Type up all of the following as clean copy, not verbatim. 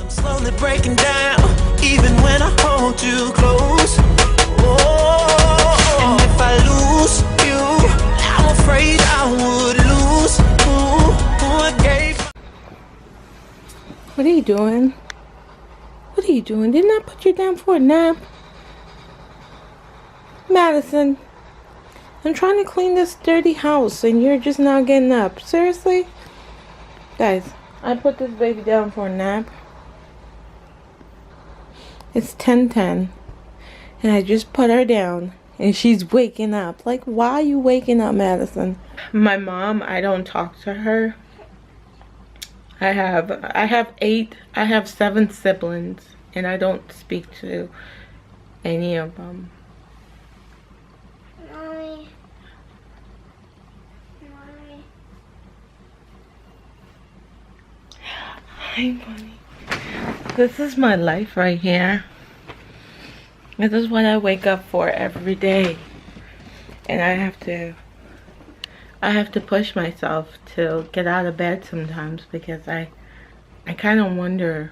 I'm slowly breaking down, even when I hold you close. Oh, and if I lose you, I'm afraid I would lose who I gave. What are you doing? What are you doing? Didn't I put you down for a nap? Madison, I'm trying to clean this dirty house and you're just not getting up. Seriously? Guys, I put this baby down for a nap. It's 10:10 and I just put her down and she's waking up. Like, why are you waking up, Madison? My mom, I don't talk to her. I have 7 siblings and I don't speak to any of them. Hi, bunny. This is my life right here. This is what I wake up for every day. And I have to push myself to get out of bed sometimes because I kind of wonder.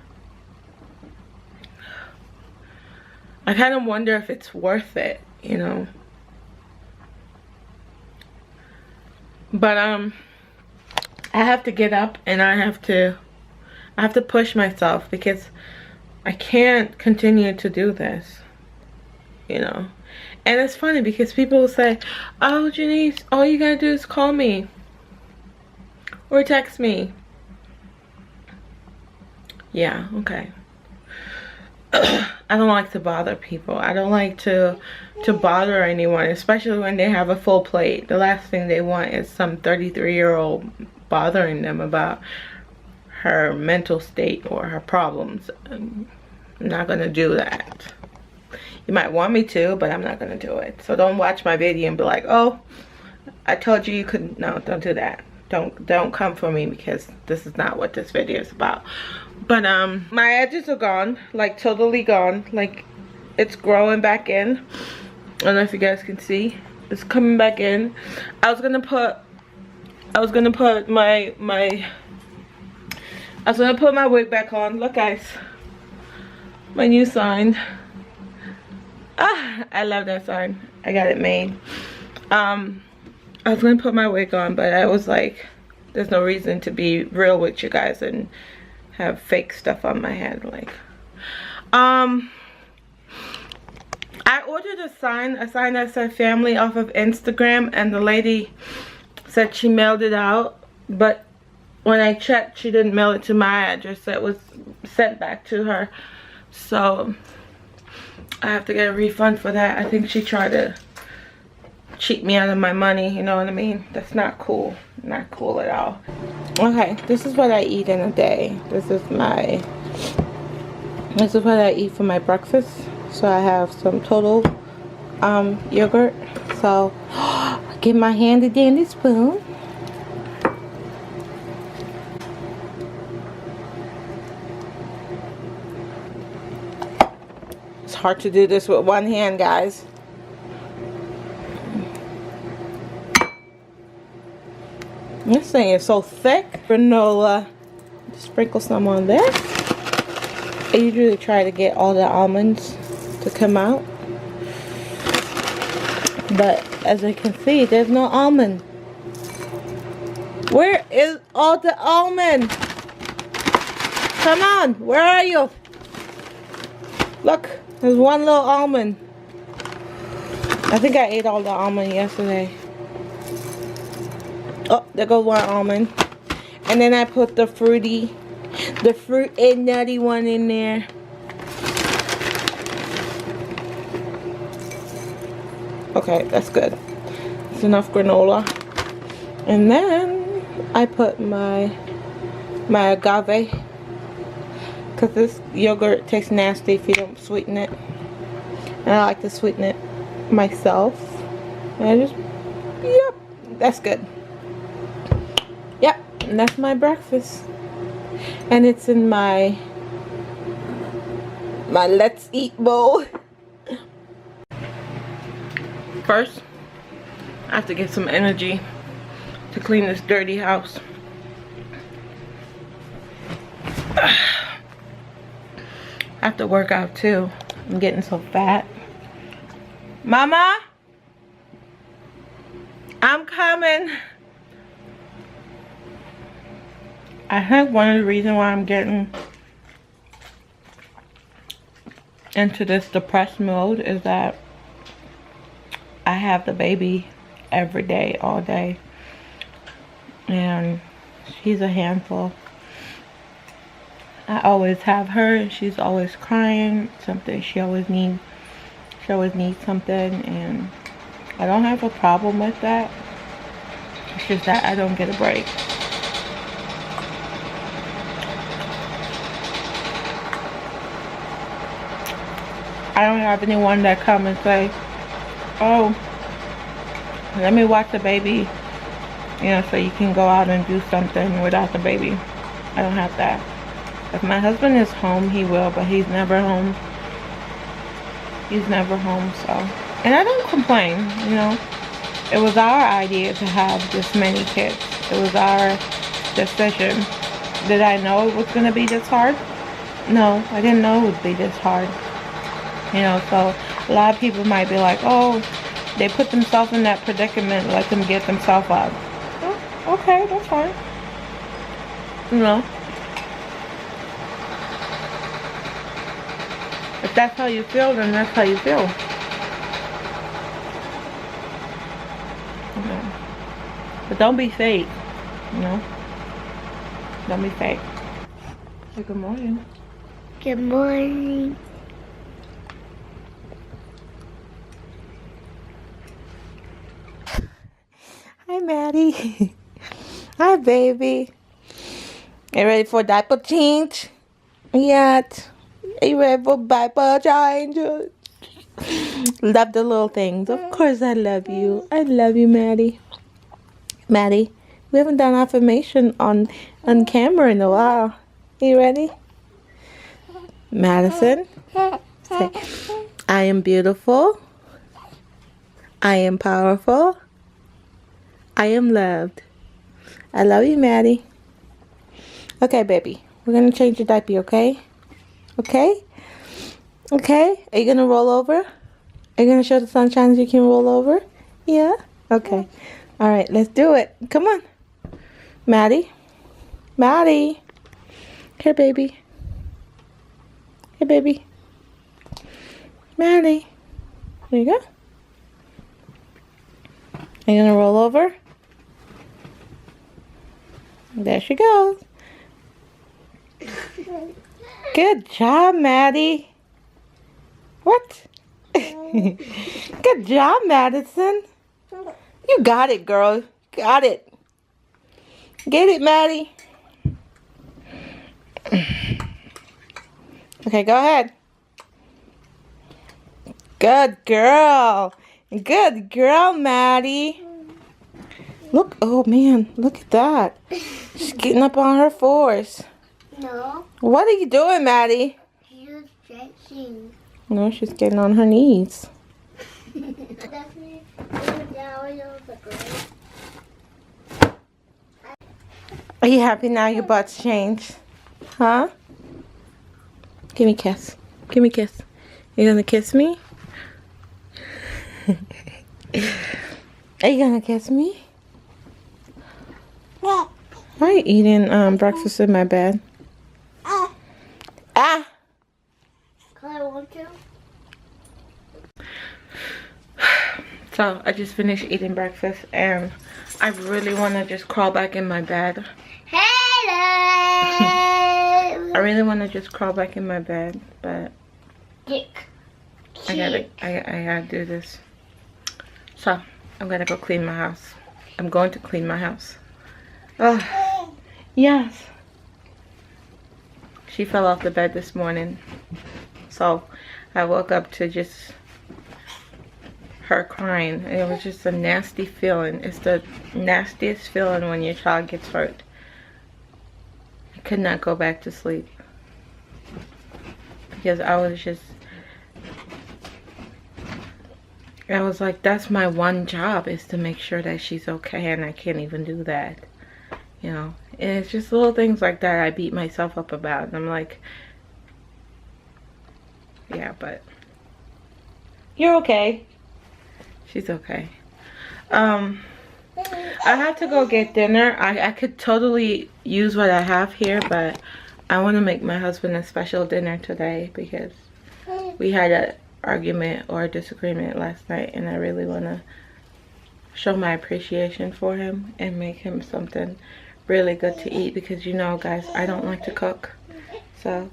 I kind of wonder if it's worth it, you know. But I have to get up and I have to push myself because I can't continue to do this, you know. And it's funny because people will say, oh, Janice, all you gotta do is call me or text me. Yeah, okay. I don't like to bother people. I don't like to bother anyone, especially when they have a full plate. The last thing they want is some 33-year-old bothering them about her mental state or her problems. I'm not gonna do that. You might want me to, but I'm not gonna do it. So don't watch my video and be like, oh, I told you you couldn't. No, don't do that. Don't come for me because this is not what this video is about. But my edges are gone, like totally gone. Like it's growing back in. I don't know if you guys can see. It's coming back in. I was gonna put my wig back on. Look, guys, my new sign. Ah, I love that sign. I got it made. I was gonna put my wig on, but I was like, there's no reason to be real with you guys and have fake stuff on my head. Like, I ordered a sign that said family off of Instagram, and the lady said she mailed it out, but when I checked, she didn't mail it to my address. It was sent back to her. So I have to get a refund for that. I think she tried to cheat me out of my money, you know what I mean? That's not cool. Not cool at all. Okay, this is what I eat in a day. This is what I eat for my breakfast. So I have some total yogurt. So get my handy dandy spoon. It's hard to do this with one hand, guys. This thing is so thick. Granola. Sprinkle some on there. I usually try to get all the almonds to come out. But as you can see, there's no almond. Where is all the almond? Come on, where are you? Look, there's one little almond. I think I ate all the almond yesterday. Oh, there goes one almond. And then I put the fruit and nutty one in there. Okay, that's good. It's enough granola. And then I put my agave, because this yogurt tastes nasty if you don't sweeten it. And I like to sweeten it myself. And I just, yep, that's good. Yep, and that's my breakfast. And it's in my let's eat bowl. First, I have to get some energy to clean this dirty house. I have to work out too. I'm getting so fat. Mama, I'm coming. I think one of the reasons why I'm getting into this depressed mode is that I have the baby every day, all day, and she's a handful. I always have her, and she's always crying something. She always needs something, and I don't have a problem with that. It's just that I don't get a break. I don't have anyone that come and say, oh, let me watch the baby, you know, so you can go out and do something without the baby. I don't have that. If my husband is home, he will, but he's never home. He's never home, so. And I don't complain, you know. It was our idea to have this many kids. It was our decision. Did I know it was going to be this hard? No, I didn't know it would be this hard. You know, so a lot of people might be like, oh, they put themselves in that predicament, let them get themselves out. Oh, okay, that's fine. You know. If that's how you feel, then that's how you feel. You know. But don't be fake, you know. Don't be fake. Hey, good morning. Good morning. Hi, Maddie. Hi, baby. You ready for diaper change? Yet? Are you ready for diaper change? Love the little things. Of course I love you. I love you, Maddie. Maddie, we haven't done affirmation on camera in a while. You ready? Madison, say, I am beautiful. I am powerful. I am loved. I love you, Maddie. Okay, baby. We're going to change your diaper, okay? Okay? Okay? Are you going to roll over? Are you going to show the sunshine so you can roll over? Yeah? Okay. All right, let's do it. Come on. Maddie. Maddie. Here, baby. Here, baby. Maddie. There you go. Are you going to roll over? There she goes. Good job, Maddie. What? Good job, Madison. You got it, girl. Got it. Get it, Maddie. Okay, go ahead. Good girl. Good girl, Maddie. Look, oh man, look at that. She's getting up on her fours. No. What are you doing, Maddie? She's stretching. No, she's getting on her knees. Are you happy now your butt's changed? Huh? Give me a kiss. Give me a kiss. You gonna kiss me? Are you gonna kiss me? Why are you eating breakfast in my bed? Ah! Can I want to? So I just finished eating breakfast and I really want to just crawl back in my bed. Hello! I really want to just crawl back in my bed, but I gotta do this. So I'm gonna go clean my house. I'm going to clean my house. Oh, yes. She fell off the bed this morning, so I woke up to just her crying. It was just a nasty feeling. It's the nastiest feeling when your child gets hurt. I could not go back to sleep because I was like, that's my one job, is to make sure that she's okay, and I can't even do that, you know. And it's just little things like that I beat myself up about, and I'm like, Yeah, but you're okay. She's okay. I had to go get dinner. I could totally use what I have here, but I want to make my husband a special dinner today because we had an argument or a disagreement last night, and I really want to show my appreciation for him and make him something really good to eat, because you know, guys, I don't like to cook. So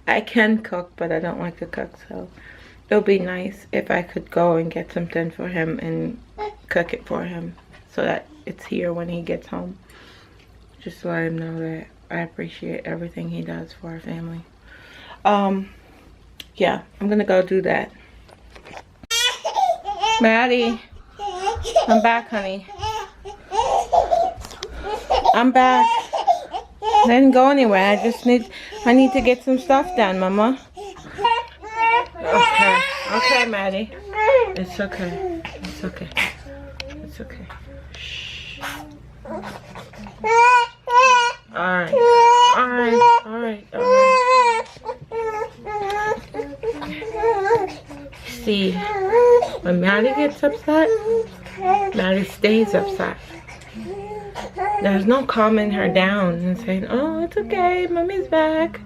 I can cook, but I don't like to cook. So it'll be nice if I could go and get something for him and cook it for him so that it's here when he gets home. Just to let him know that I appreciate everything he does for our family. Yeah, I'm gonna go do that. Maddie, I'm back, honey. I'm back. I didn't go anywhere. I need to get some stuff done, Mama. Okay. Okay, Maddie. It's okay. It's okay. It's okay. Shh. Alright. Alright. Alright. Alright. See, when Maddie gets upset, Maddie stays upset. There's no calming her down and saying, oh, it's okay, Mommy's back.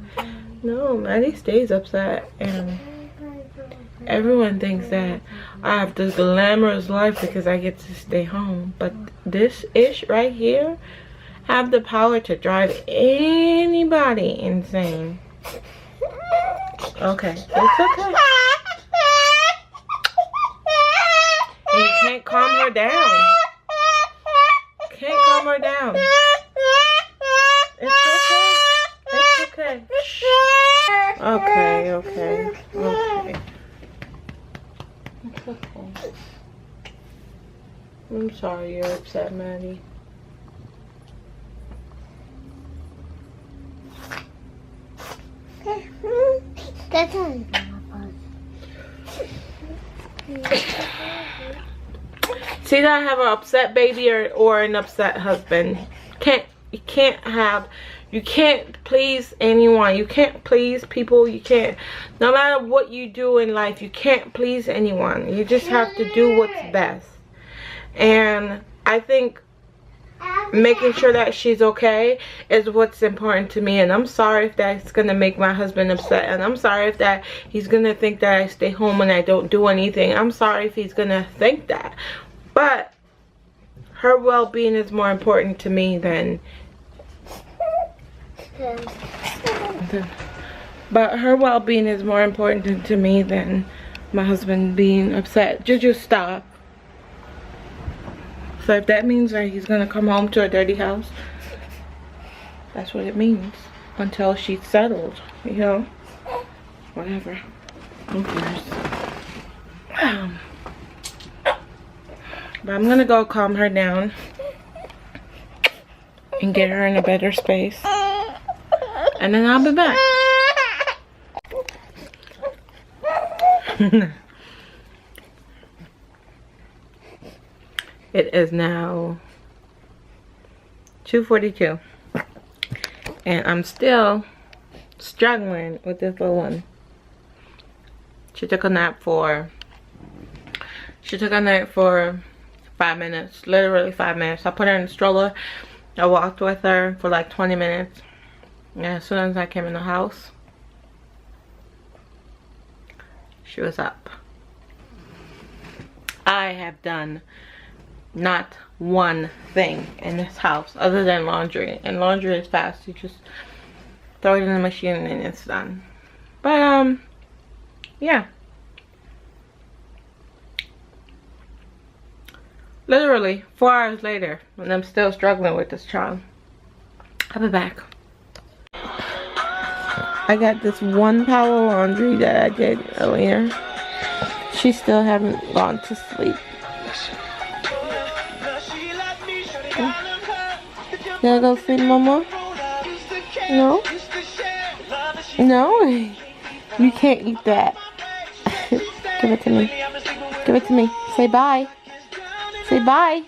No, Maddie stays upset, and everyone thinks that I have this glamorous life because I get to stay home. But this ish right here have the power to drive anybody insane. Okay, it's okay. And you can't calm her down. Can't calm her down. It's okay. It's okay. Shh. Okay, okay, okay. It's okay. I'm sorry you're upset, Maddie. That's on. See that I have an upset baby or an upset husband. You can't please anyone. You can't please people. You can't, no matter what you do in life, you can't please anyone. You just have to do what's best. And I think making sure that she's okay is what's important to me. And I'm sorry if that's gonna make my husband upset, and I'm sorry if that he's gonna think that I stay home and I don't do anything. I'm sorry if he's gonna think that. But her well-being is more important to me than my husband being upset. Juju, stop. So if that means that he's gonna come home to a dirty house, that's what it means. Until she's settled, you know? Whatever. Who cares? But I'm gonna go calm her down and get her in a better space. And then I'll be back. It is now 2:42. And I'm still struggling with this little one. She took a nap for 5 minutes, literally 5 minutes. I put her in the stroller. I walked with her for like 20 minutes. And as soon as I came in the house, she was up. I have done not one thing in this house other than laundry. And laundry is fast. You just throw it in the machine and it's done. But yeah. Literally 4 hours later, and I'm still struggling with this child. I'll be back. I got this one pile of laundry that I did earlier. She still hasn't gone to sleep. You gotta go sleep, Mama? No? No? You can't eat that. Give it to me. Give it to me. Say bye. Say bye.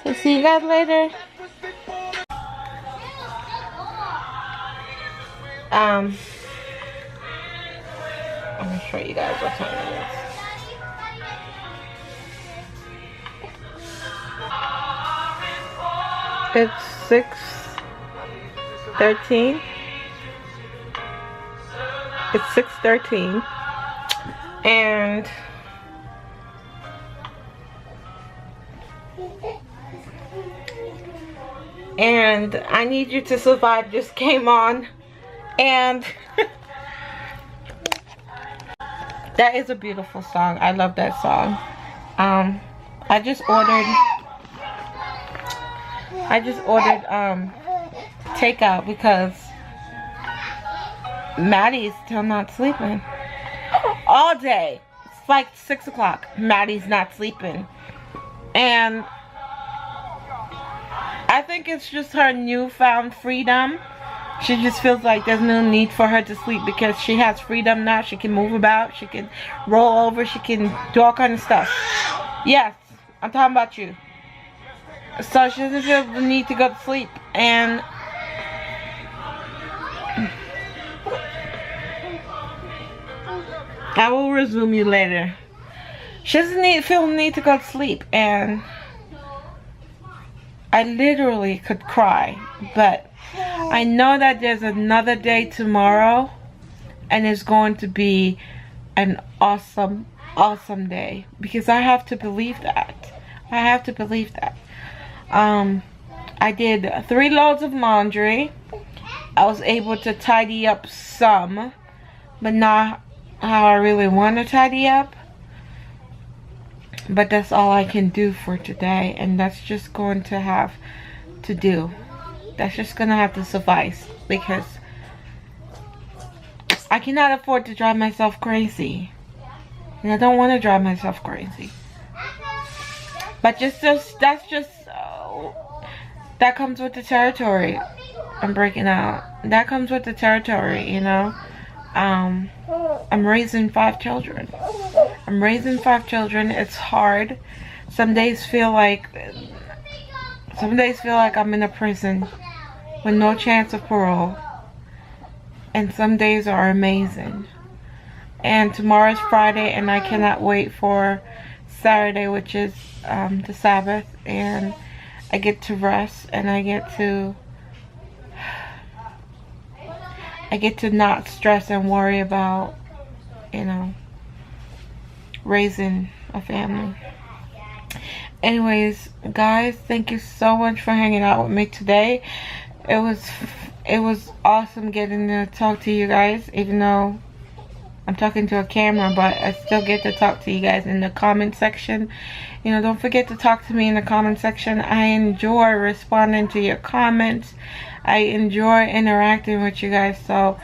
Say see you guys later. Let me show you guys what time it is. It's 6:13. It's 6:13, and I Need You to Survive just came on, and that is a beautiful song. I love that song. I just ordered takeout because Maddie's still not sleeping all day. It's like 6 o'clock. Maddie's not sleeping, and I think it's just her newfound freedom. She just feels like there's no need for her to sleep because she has freedom now. She can move about, she can roll over, she can do all kind of stuff. Yes, I'm talking about you. So she doesn't feel the need to go to sleep, and I will resume you later. She doesn't feel the need to go to sleep, and I literally could cry, but I know that there's another day tomorrow, and it's going to be an awesome, awesome day, because I have to believe that. I have to believe that. I did 3 loads of laundry. I was able to tidy up some, but not how I really want to tidy up. But that's all I can do for today, and that's just going to have to do. That's just gonna have to suffice, because I cannot afford to drive myself crazy, and I don't want to drive myself crazy. But that comes with the territory. I'm breaking out. That comes with the territory, you know. I'm raising 5 children. I'm raising 5 children. It's hard. Some days feel like I'm in a prison with no chance of parole. And some days are amazing. And tomorrow's Friday, and I cannot wait for Saturday, which is the Sabbath, and I get to rest, and I get to not stress and worry about, you know, raising a family. Anyways, guys, thank you so much for hanging out with me today. It was awesome getting to talk to you guys, even though I'm talking to a camera, but I still get to talk to you guys in the comment section. You know, don't forget to talk to me in the comment section. I enjoy responding to your comments. I enjoy interacting with you guys, so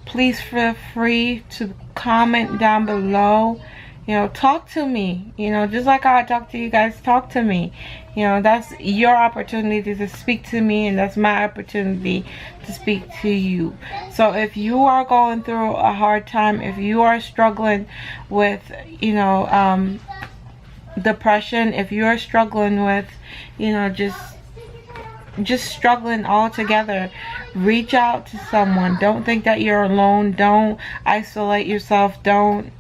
please feel free to comment down below. You know, talk to me. You know, just like how I talk to you guys, talk to me. You know, that's your opportunity to speak to me, and that's my opportunity to speak to you. So if you are going through a hard time, if you are struggling with, you know, depression, if you are struggling with, you know, just struggling all together, reach out to someone. Don't think that you're alone. Don't isolate yourself. Don't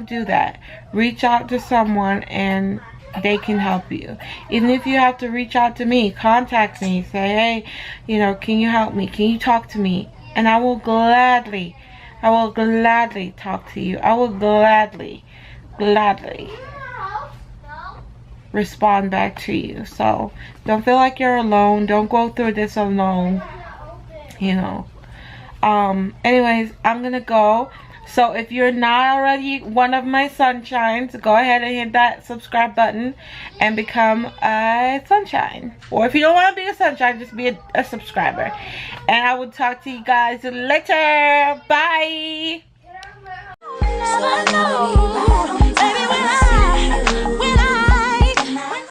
do that. Reach out to someone, and they can help you. Even if you have to reach out to me, contact me, say, hey, you know, can you help me? Can you talk to me? And I will gladly talk to you. I will gladly respond back to you. So don't feel like you're alone. Don't go through this alone, you know. Anyways, I'm gonna go. So if you're not already one of my sunshines, go ahead and hit that subscribe button and become a sunshine. Or if you don't want to be a sunshine, just be a subscriber. And I will talk to you guys later. Bye.